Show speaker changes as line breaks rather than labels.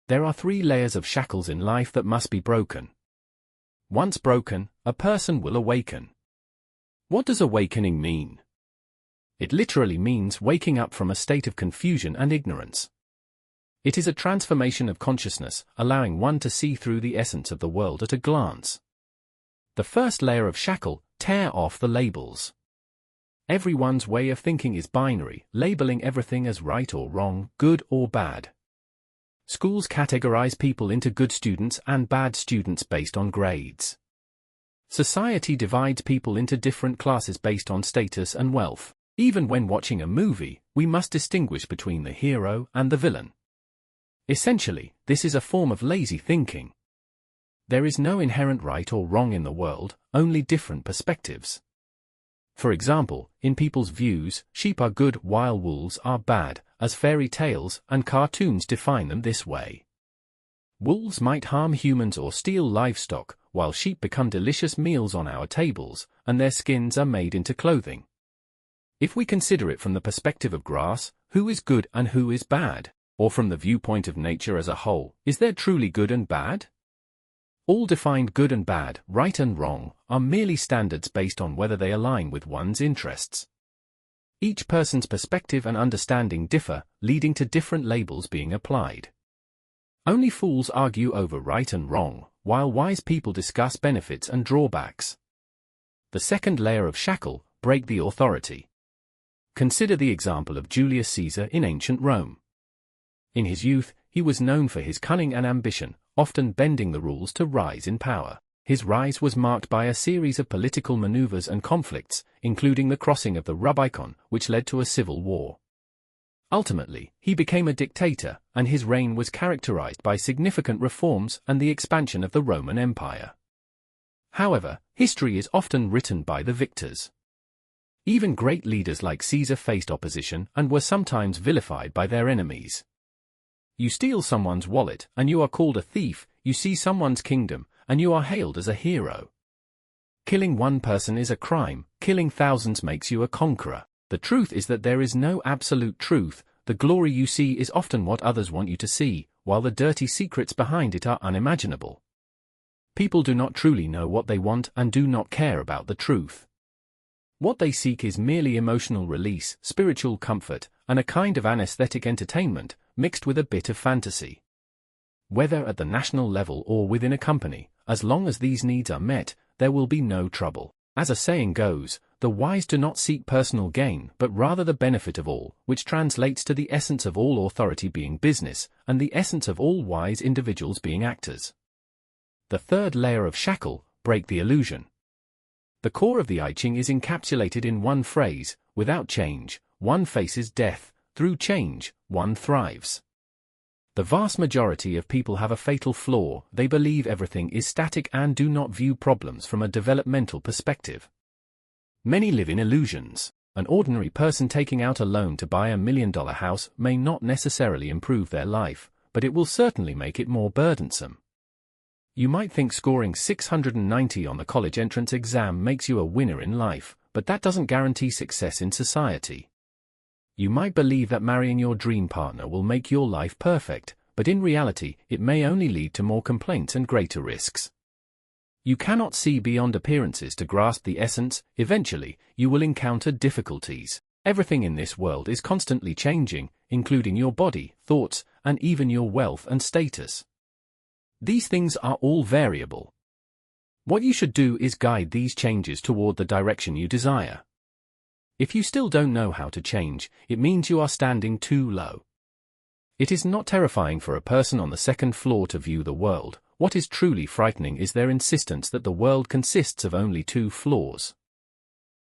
There are 3 layers of shackles in life that must be broken. Once broken, a person will awaken. What does awakening mean? It literally means waking up from a state of confusion and ignorance. It is a transformation of consciousness, allowing one to see through the essence of the world at a glance. The first layer of shackle: tear off the labels. Everyone's way of thinking is binary, labeling everything as right or wrong, good or bad. Schools categorize people into good students and bad students based on grades. Society divides people into different classes based on status and wealth. Even when watching a movie, we must distinguish between the hero and the villain. Essentially, this is a form of lazy thinking. There is no inherent right or wrong in the world, only different perspectives. For example, in people's views, sheep are good while wolves are bad, as fairy tales and cartoons define them this way. Wolves might harm humans or steal livestock, while sheep become delicious meals on our tables, and their skins are made into clothing. If we consider it from the perspective of grass, who is good and who is bad? Or from the viewpoint of nature as a whole, is there truly good and bad? All defined good and bad, right and wrong, are merely standards based on whether they align with one's interests. Each person's perspective and understanding differ, leading to different labels being applied. Only fools argue over right and wrong, while wise people discuss benefits and drawbacks. The second layer of shackle: break the authority. Consider the example of Julius Caesar in ancient Rome. In his youth, he was known for his cunning and ambition, often bending the rules to rise in power. His rise was marked by a series of political maneuvers and conflicts, including the crossing of the Rubicon, which led to a civil war. Ultimately, he became a dictator, and his reign was characterized by significant reforms and the expansion of the Roman Empire. However, history is often written by the victors. Even great leaders like Caesar faced opposition and were sometimes vilified by their enemies. You steal someone's wallet, and you are called a thief. You see someone's kingdom, and you are hailed as a hero. Killing one person is a crime, killing thousands makes you a conqueror. The truth is that there is no absolute truth. The glory you see is often what others want you to see, while the dirty secrets behind it are unimaginable. People do not truly know what they want and do not care about the truth. What they seek is merely emotional release, spiritual comfort, and a kind of anesthetic entertainment, mixed with a bit of fantasy. Whether at the national level or within a company, as long as these needs are met, there will be no trouble. As a saying goes, the wise do not seek personal gain but rather the benefit of all, which translates to the essence of all authority being business, and the essence of all wise individuals being actors. The third layer of shackle: break the illusion. The core of the I Ching is encapsulated in one phrase: without change, one faces death; through change, one thrives. The vast majority of people have a fatal flaw: they believe everything is static and do not view problems from a developmental perspective. Many live in illusions. An ordinary person taking out a loan to buy $1 million house may not necessarily improve their life, but it will certainly make it more burdensome. You might think scoring 690 on the college entrance exam makes you a winner in life, but that doesn't guarantee success in society. You might believe that marrying your dream partner will make your life perfect, but in reality, it may only lead to more complaints and greater risks. You cannot see beyond appearances to grasp the essence. Eventually, you will encounter difficulties. Everything in this world is constantly changing, including your body, thoughts, and even your wealth and status. These things are all variable. What you should do is guide these changes toward the direction you desire. If you still don't know how to change, it means you are standing too low. It is not terrifying for a person on the second floor to view the world. What is truly frightening is their insistence that the world consists of only 2 floors.